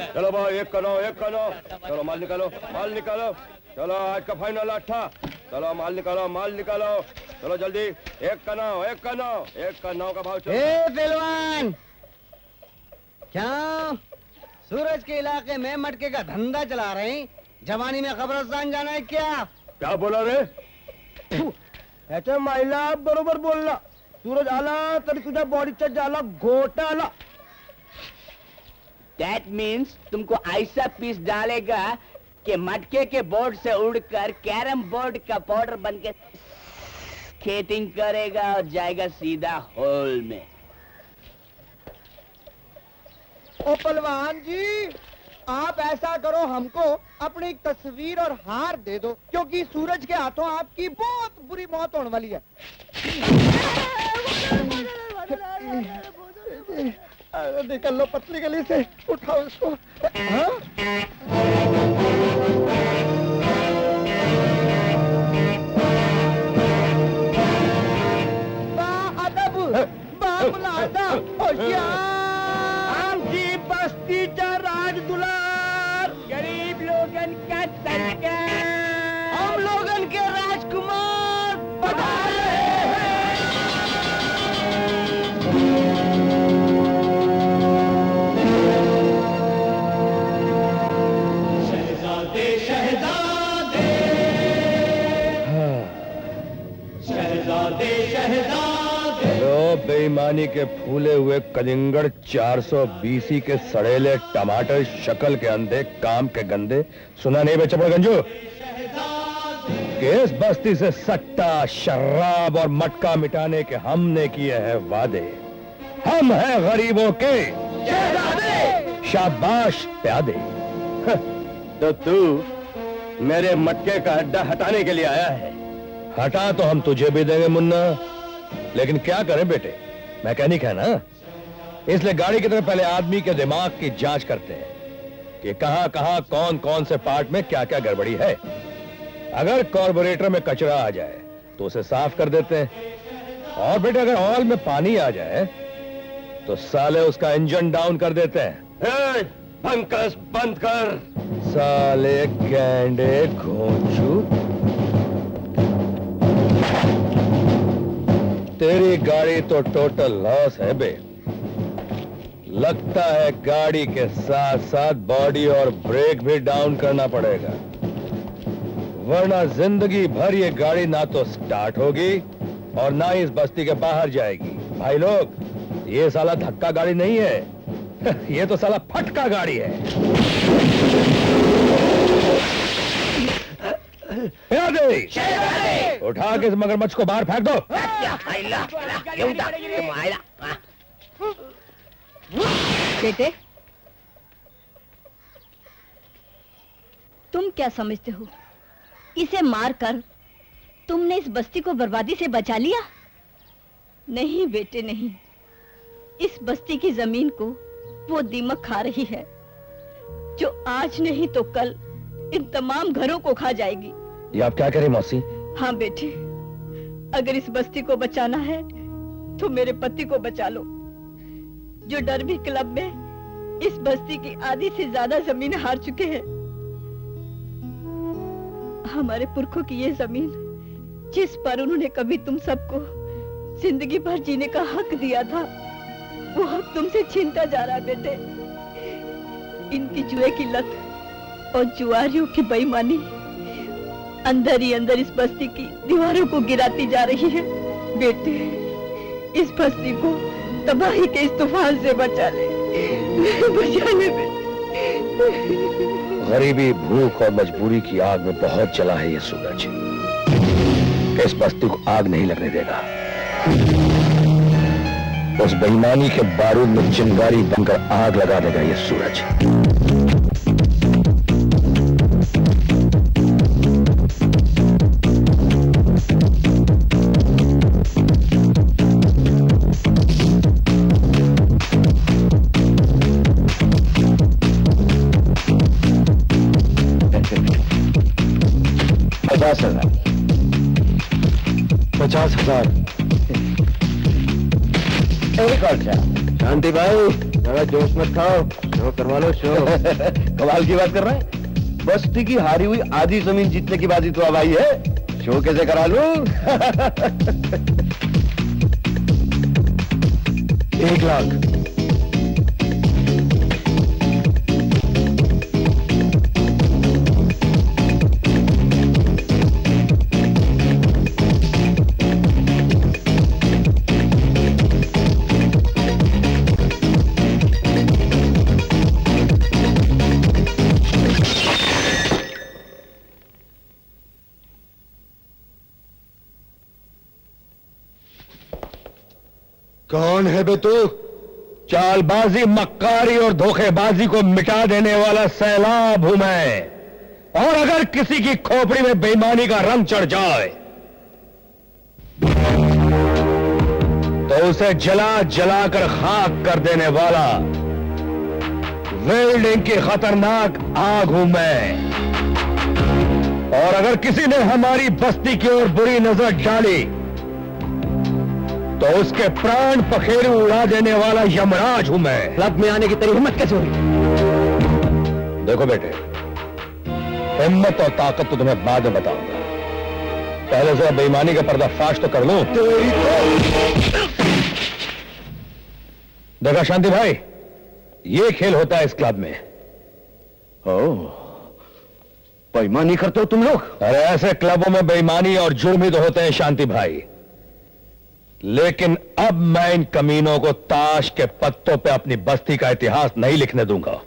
चलो भाई, एक करो। चलो माल निकालो। चलो आज का फाइनल 8। चलो माल निकालो। चलो जल्दी, एक का नाव का भाव चलो। पहलवान, क्या सूरज के इलाके में मटके का धंधा चला रहे हैं? जवानी में कब्रिस्तान जाना है क्या बोला रे? याच्या माईला बरोबर बोलला. सूरज आला तरी तुझ्या बॉडीचा झाला घोटाला. That means तुमको ऐसा पीस डालेगा कि मटके के बोर्ड से उड़कर कैरम बोर्ड का पाउडर बनकर स्केटिंग करेगा और जाएगा सीधा होल में. ओ पहलवान जी, आप ऐसा करो, हमको अपनी एक तस्वीर और हार दे दो, क्योंकि सूरज के हाथों आपकी बहुत बुरी मौत होने वाली है. निकल लो पतली गली से, उठाओ इसको. आमची बस्तीचा राज दुलार, गरीब लोगन का सरकार, हम लोगन के राजकुमार पधारे हैं. शहजादे शहजादे शहजादे शहजादे. बेईमानी के फूले हुए कलिंगड़ 420 के सड़ेले टमाटर, शक्ल के अंधे, काम के गंदे. सुना नहीं बे चपड़गंजू? इस बस्ती से सट्टा, शराब और मटका मिटाने के हमने किए हैं वादे. हम हैं गरीबों के शहजादे. शाबाश प्यादे. तो तू मेरे मटके का अड्डा हटाने के लिए आया है? हटा तो हम तुझे भी देंगे मुन्ना, लेकिन क्या करें बेटे, मैकेनिक है ना, इसलिए गाड़ी की तरह पहले आदमी के दिमाग की जांच करते हैं कि कहां कौन कौन से पार्ट में क्या क्या गड़बड़ी है. अगर कार्बोरेटर में कचरा आ जाए तो उसे साफ कर देते हैं, और बेटे अगर ऑयल में पानी आ जाए तो साले उसका इंजन डाउन कर देते हैं. बंकस बंद कर साले गैंडे घोंचू. तेरी गाड़ी तो टोटल लॉस है बे. लगता है गाड़ी के साथ साथ बॉडी और ब्रेक भी डाउन करना पड़ेगा, वरना जिंदगी भर ये गाड़ी ना तो स्टार्ट होगी और ना ही इस बस्ती के बाहर जाएगी. भाई लोग, ये साला धक्का गाड़ी नहीं है, ये तो साला फटका गाड़ी है. उठा के इस मगरमच्छ को बाहर फेंक दो. बेटे, तुम क्या समझते हो, इसे मारकर तुमने इस बस्ती को बर्बादी से बचा लिया? नहीं बेटे नहीं, इस बस्ती की जमीन को वो दीमक खा रही है जो आज नहीं तो कल इन तमाम घरों को खा जाएगी. ये आप क्या करें मौसी? हाँ बेटे, अगर इस बस्ती को बचाना है तो मेरे पति को बचा लो, जो डरबी क्लब में इस बस्ती की आधी से ज्यादा जमीन हार चुके हैं. हमारे पुरखों की ये जमीन जिस पर उन्होंने कभी तुम सबको जिंदगी भर जीने का हक दिया था, वो हक तुमसे छीनता जा रहा है बेटे. इनकी जुए की लत और जुआरियों की बेईमानी अंदर ही अंदर इस बस्ती की दीवारों को गिराती जा रही है. बेटे, इस बस्ती को तबाही के इस तूफान से बचा ले, बचा ले बेटे. गरीबी, भूख और मजबूरी की आग में बहुत जला है ये सूरज. इस बस्ती को आग नहीं लगने देगा. उस बेईमानी के बारूद में चिंगारी बनकर आग लगा देगा ये सूरज. $50,000 एक और क्या? शांति भाई, अरे जोश मत खाओ, शो करवा लो शो। कमाल की बात कर रहा है। बस्ती की हारी हुई आधी जमीन जीतने की बाजी तो अब आई है, शो कैसे करा लूं? 1 लाख। कौन है बे तू? चालबाजी, मक्कारी और धोखेबाजी को मिटा देने वाला सैलाब हूं मैं। और अगर किसी की खोपड़ी में बेईमानी का रंग चढ़ जाए तो उसे जला जला कर खाक कर देने वाला वेल्डिंग की खतरनाक आग हूं मैं। और अगर किसी ने हमारी बस्ती की ओर बुरी नजर डाली तो उसके प्राण पखेरु उड़ा देने वाला यमराज हूं मैं। क्लब में आने की तेरी हिम्मत कैसे हुई? देखो बेटे, हिम्मत और ताकत तो तुम्हें बाद में बताऊंगा, पहले जरा बेईमानी का पर्दाफाश तो कर लो। देखा शांति भाई, ये खेल होता है इस क्लब में। ओह, बेईमानी करते हो तुम लोग? अरे ऐसे क्लबों में बेईमानी और जुर्म ही तो होते हैं शांति भाई। लेकिन अब मैं इन कमीनों को ताश के पत्तों पे अपनी बस्ती का इतिहास नहीं लिखने दूंगा।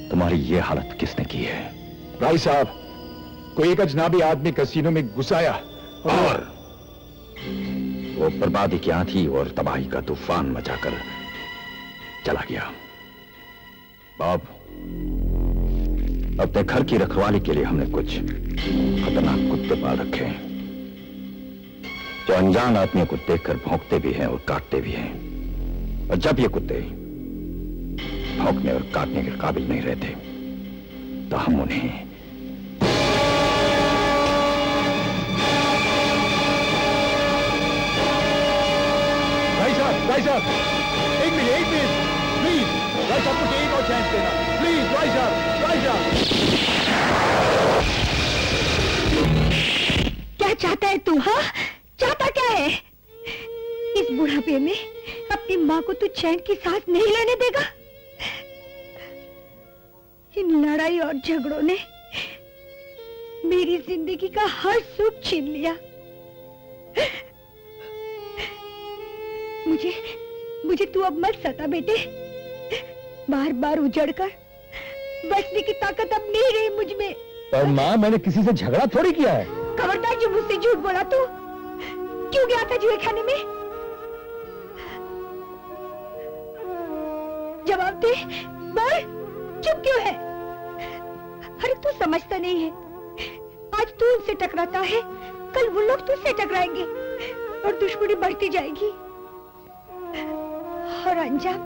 तुम्हारी ये हालत किसने की है? भाई साहब, कोई एक अजनबी आदमी कसीनो में घुसाया और वो बर्बादी की आंधी और तबाही का तूफान मचाकर चला गया। बाब, अपने घर की रखवाली के लिए हमने कुछ खतरनाक कुत्ते पाल रखे हैं, जो अनजान आदमियों को देखकर भौंकते भी हैं और काटते भी हैं। और जब ये कुत्ते भौंकने और काटने के काबिल नहीं रहते तो हम उन्हें भाई साहब, एक मिनट प्लीज, भाई साहब मुझे एक और चांस देना प्लीज। भाई साहब, क्या चाहता है तू? हाँ, चाहता क्या है? इस बुढ़ापे में अपनी माँ को तू चैन की सांस नहीं लेने देगा? इन लड़ाई और झगड़ों ने मेरी जिंदगी का हर सुख छीन लिया। मुझे तू अब मत सता बेटे। बार बार उजड़कर बचने की ताकत अब नहीं रही मुझ में। पर माँ, मैंने किसी से झगड़ा थोड़ी किया है। खबरदार जो मुझसे झूठ बोला तू। क्यों गया था जुए खाने में? जवाब दे, बोल, चुप क्यों है? अरे तू समझता नहीं है, आज तू उनसे टकराता है, कल वो लोग तुझसे टकराएंगे और दुश्मनी बढ़ती जाएगी। और अंजाम,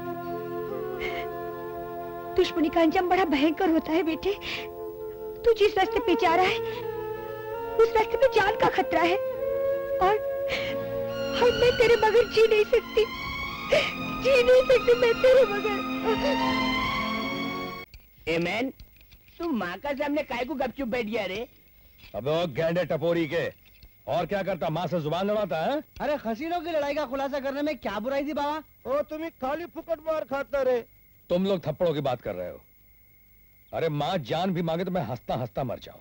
दुश्मनी का अंजाम बड़ा भयंकर होता है बेटे। तू जिस रास्ते पे जा रहा है उस रास्ते पे जान का खतरा है, और मैं तेरे बगैर जी नहीं सकती, मैं तेरे बगैर। ए मैन, तुम माँ का सामने काय को गपचुप बैठ गया रे? अबे ओ गैंडे टपोरी के, और क्या करता, माँ से जुबान लड़ाता है? अरे खसीनों की लड़ाई का खुलासा करने में क्या बुराई थी बाबा? ओ तुम्हें खाली फुकट मार खाता रे। तुम लोग थप्पड़ों की बात कर रहे हो। अरे माँ जान भी मांगे तो मैं हंसता हंसता मर जाऊं।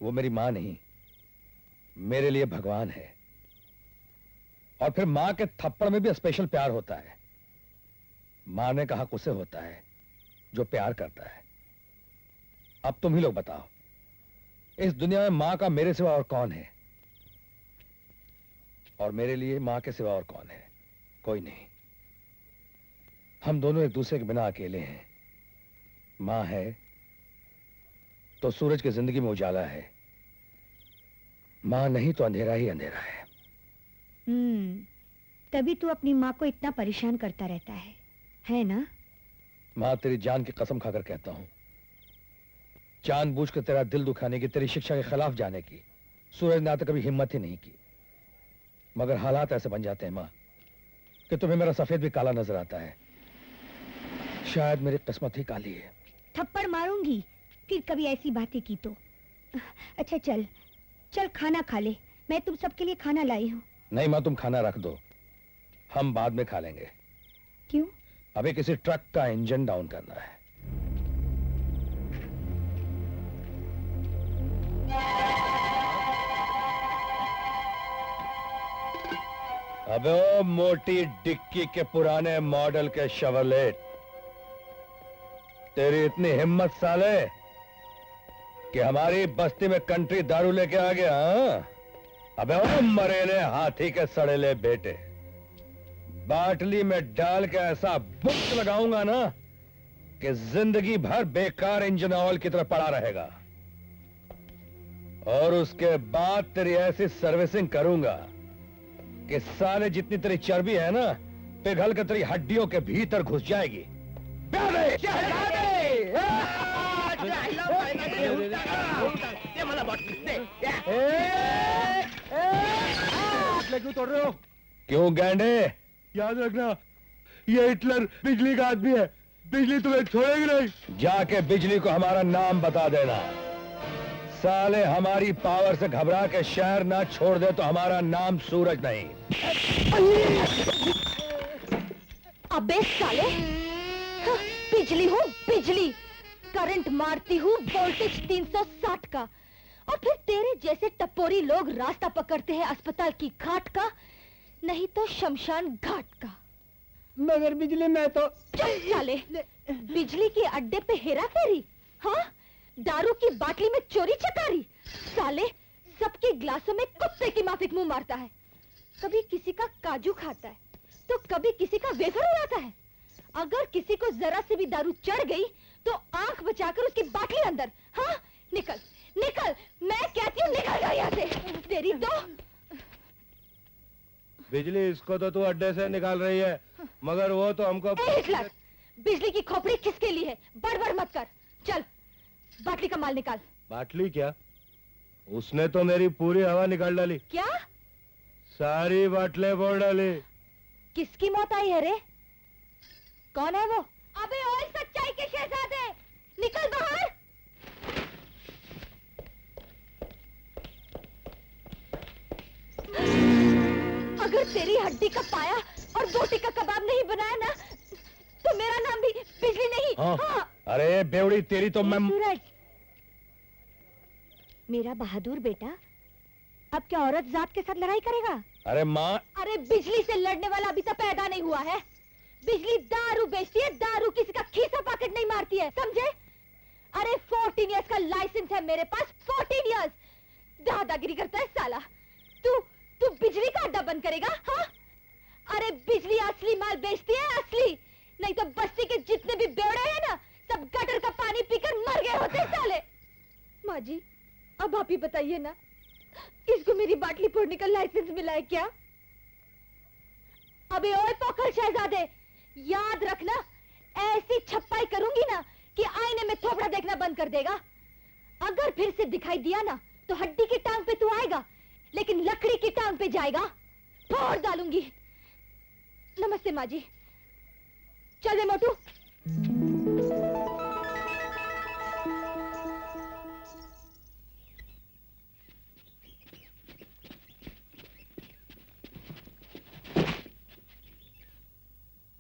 वो मेरी माँ नहीं, मेरे लिए भगवान है। और फिर माँ के थप्पड़ में भी स्पेशल प्यार होता है। मारने का हक उसे होता है जो प्यार करता है। अब तुम ही लोग बताओ, इस दुनिया में माँ का मेरे सिवा और कौन है? और मेरे लिए माँ के सिवा और कौन है? कोई नहीं। हम दोनों एक दूसरे के बिना अकेले हैं। माँ है तो सूरज की जिंदगी में उजाला है, माँ नहीं तो अंधेरा ही अंधेरा है। तभी तू अपनी माँ को इतना परेशान करता रहता है ना? माँ, तेरी जान की कसम खाकर कहता हूं, जानबूझकर तेरा दिल दुखाने की, तेरी शिक्षा के खिलाफ जाने की सूरज ने आज तक कभी हिम्मत ही नहीं की। मगर हालात ऐसे बन जाते हैं माँ कि तुम्हें मेरा सफेद भी काला नजर आता है। शायद मेरी किस्मत ही काली है। थप्पड़ मारूंगी फिर कभी ऐसी बातें की तो। अच्छा चल चल खाना खा ले, मैं तुम सबके लिए खाना लाई हूँ। नहीं माँ, तुम खाना रख दो, हम बाद में खा लेंगे। क्यों? अभी किसी ट्रक का इंजन डाउन करना है। अबे ओ मोटी डिक्की के पुराने मॉडल के शेवरलेट, तेरी इतनी हिम्मत साले कि हमारी बस्ती में कंट्री दारू लेके आ गया? हाँ? अबे ओ मरेले हाथी के सड़ेले बेटे, बाटली में डाल के ऐसा बुक लगाऊंगा ना कि जिंदगी भर बेकार इंजन ऑयल की तरह पड़ा रहेगा। और उसके बाद तेरी ऐसी सर्विसिंग करूंगा कि साले जितनी तेरी चर्बी है ना, पिघल कर तेरी हड्डियों के भीतर घुस जाएगी। क्यों तोड़ रहे हो? क्यों गैंडे? याद रखना, ये हिटलर बिजली का आदमी है, बिजली तुम्हें छोड़ेगी नहीं। जाके बिजली को हमारा नाम बता देना। साले हमारी पावर से घबरा के शहर ना छोड़ दे तो हमारा नाम सूरज नहीं। अबे साले, हाँ, बिजली हूँ बिजली, करंट मारती हूँ वोल्टेज 360 का। और फिर तेरे जैसे टपोरी लोग रास्ता पकड़ते हैं अस्पताल की खाट का, नहीं तो शमशान घाट का। मगर बिजली में तो चल साले, बिजली के अड्डे पे हेरा फेरी, हाँ, दारू की बाटली में चोरी चकारी। साले सबके ग्लासों में कुत्ते की माफिक मुंह मारता है, कभी किसी का काजू खाता है तो कभी किसी का वेफर उड़ाता है। अगर किसी को जरा से भी दारू चढ़ गई तो आंख बचाकर उसकी बाटली अंदर। हाँ, निकल निकल, मैं कहती हूँ निकल जा यहाँ से। तेरी तो बिजली इसको तो तू अड्डे से निकाल रही है, मगर वो तो हमको। हिटलर, बिजली की खोपड़ी किसके लिए है? बड़बड़ मत कर, चल बाटली का माल निकाल। बाटली क्या? उसने तो मेरी पूरी हवा निकाल डाली। क्या? सारी बाटले फोड़ डाली। किसकी मौत आई है रे? कौन है वो? अबे ओए सच्चाई के शहजादे, निकल बाहर। अगर तेरी हड्डी का पाया और बोटी का कबाब नहीं बनाया ना तो मेरा नाम भी बिजली नहीं। हाँ। हाँ। अरे बेवड़ी तेरी तो मैं। सूरज, मेरा बहादुर बेटा, अब क्या औरत जात के साथ लड़ाई करेगा? अरे माँ, अरे बिजली से लड़ने वाला अभी तक पैदा नहीं हुआ है। बिजली दारू बेचती है, दारू किसी का खीसा पॉकेट नहीं मारती है, समझे? अरे 14 इयर्स का लाइसेंस है मेरे पास, 14 इयर्स। दादागिरी करता है साला। तू बिजली का अड्डा बंद करेगा? हाँ? अरे बिजली असली माल बेचती है, असली। नहीं तो बस्ती के जितने भी बेवड़े हैं ना, सब गटर का पानी पीकर मर गए होते साले। माँ जी, अब आप ही बताइए ना, इसको मेरी बाटली फोड़ने का लाइसेंस मिला है क्या? अबे ओए पोखर शहजादे, याद रखना, ऐसी छप्पाई करूंगी ना कि आईने में थोपड़ा देखना बंद कर देगा। अगर फिर से दिखाई दिया ना तो हड्डी की टांग पे तू आएगा, लेकिन लकड़ी की टांग पे जाएगा, फोड़ डालूंगी। नमस्ते माँ जी। चल दे मोटू।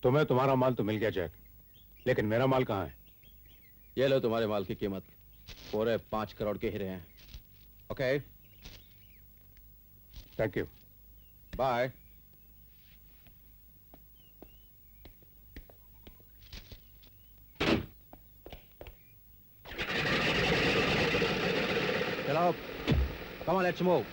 तुम्हें तुम्हारा माल तो मिल गया जैक, लेकिन मेरा माल कहाँ है? ये लो तुम्हारे माल की कीमत, पूरे 5 करोड़ के हीरे हैं। Okay, thank you. बाय। चलो, come on, let's move.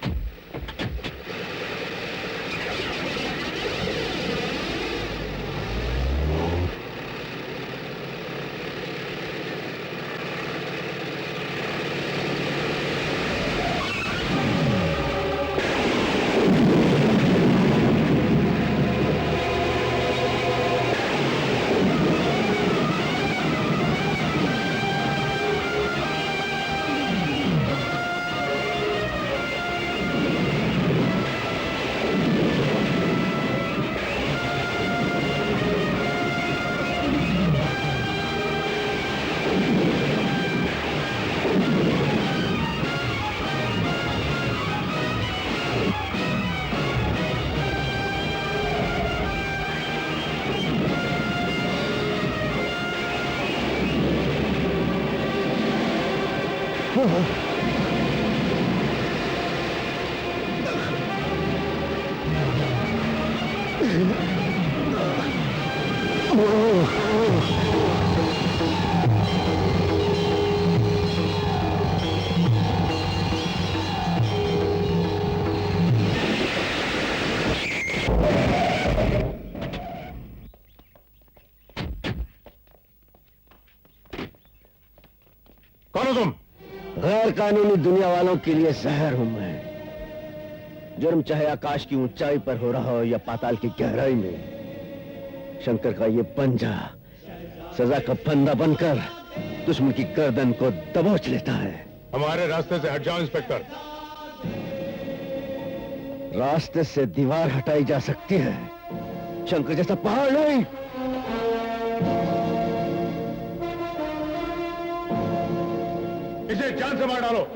कौन हो तुम? गैर कानूनी दुनिया वालों के लिए जहर हूं मैं। जुर्म चाहे आकाश की ऊंचाई पर हो रहा हो या पाताल की गहराई में, शंकर का ये पंजा सजा का फंदा बनकर दुश्मन की गर्दन को दबोच लेता है। हमारे रास्ते से हट जाओ इंस्पेक्टर। रास्ते से दीवार हटाई जा सकती है, शंकर जैसा पहाड़ नहीं। इसे जान से मार डालो।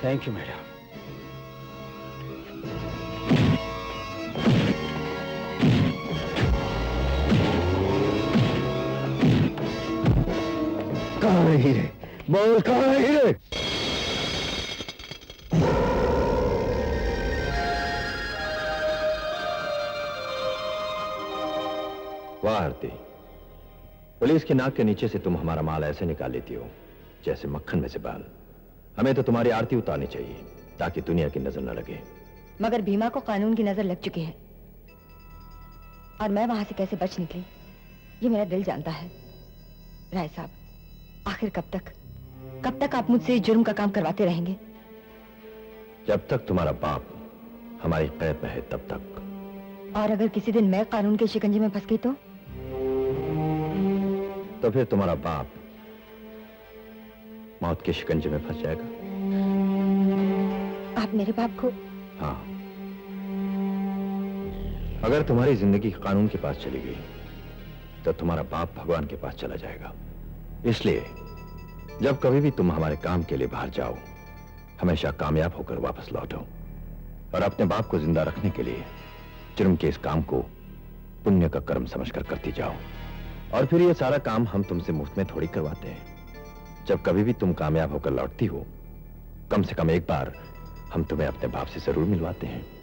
Thank you madam. कहाँ है हीरे? बोल, कहाँ है हीरे? वाह आरती, पुलिस की नाक के नीचे से तुम हमारा माल ऐसे निकाल लेती हो जैसे मक्खन में से बाल। हमें तो तुम्हारी आरती उतारनी चाहिए ताकि दुनिया की नजर न लगे। मगर भीमा को कानून की नजर लग चुकी है, और मैं वहां से कैसे बच निकली ये मेरा दिल जानता है। राय साहब, आखिर कब तक आप मुझसे इस जुर्म का काम करवाते रहेंगे? जब तक तुम्हारा बाप हमारी कैद में है तब तक। और अगर किसी दिन मैं कानून के शिकंजे में फंस गई तो फिर तुम्हारा बाप मौत के शिकंजे में फंस जाएगा। आप मेरे बाप को? हाँ, अगर तुम्हारी जिंदगी कानून के पास चली गई तो तुम्हारा बाप भगवान के पास चला जाएगा। इसलिए जब कभी भी तुम हमारे काम के लिए बाहर जाओ, हमेशा कामयाब होकर वापस लौटो और अपने बाप को जिंदा रखने के लिए जुर्म के इस काम को पुण्य का कर्म समझकर करती जाओ। और फिर ये सारा काम हम तुमसे मुफ्त में थोड़ी करवाते हैं। जब कभी भी तुम कामयाब होकर लौटती हो, कम से कम एक बार हम तुम्हें अपने बाप से जरूर मिलवाते हैं।